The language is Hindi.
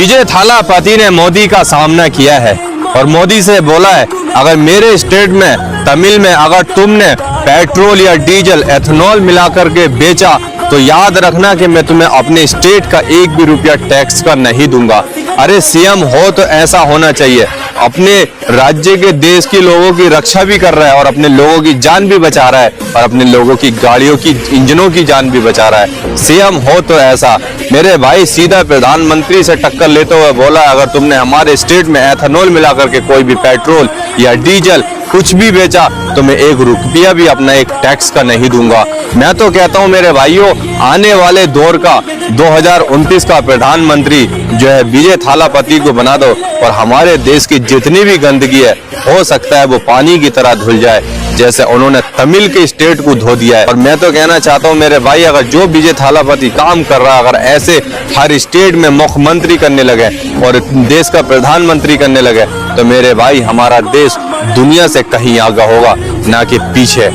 विजय थालापति ने मोदी का सामना किया है और मोदी से बोला है, अगर मेरे स्टेट में तमिल में अगर तुमने पेट्रोल या डीजल एथेनॉल मिलाकर के बेचा तो याद रखना कि मैं तुम्हें अपने स्टेट का एक भी रुपया टैक्स का नहीं दूंगा। अरे सीएम हो तो ऐसा होना चाहिए, अपने राज्य के देश के लोगों की रक्षा भी कर रहा है और अपने लोगों की जान भी बचा रहा है और अपने लोगों की गाड़ियों की इंजनों की जान भी बचा रहा है। सीएम हो तो ऐसा। मेरे भाई सीधा प्रधानमंत्री से टक्कर लेते हुए बोला, अगर तुमने हमारे स्टेट में एथेनॉल मिलाकर के कोई भी पेट्रोल या डीजल कुछ भी बेचा तो मैं एक रुपया भी अपना एक टैक्स का नहीं दूंगा। मैं तो कहता हूं मेरे भाइयों, आने वाले दौर का 2029 का प्रधानमंत्री जो है विजय थालापति को बना दो और हमारे देश की जितनी भी गंदगी है हो सकता है वो पानी की तरह धुल जाए, जैसे उन्होंने तमिल के स्टेट को धो दिया है। और मैं तो कहना चाहता हूं मेरे भाई, अगर जो विजय थालापति काम कर रहा है अगर ऐसे हर स्टेट में मुख्यमंत्री करने लगे और देश का प्रधानमंत्री करने लगे तो मेरे भाई हमारा देश दुनिया से कहीं आगे होगा, ना कि पीछे।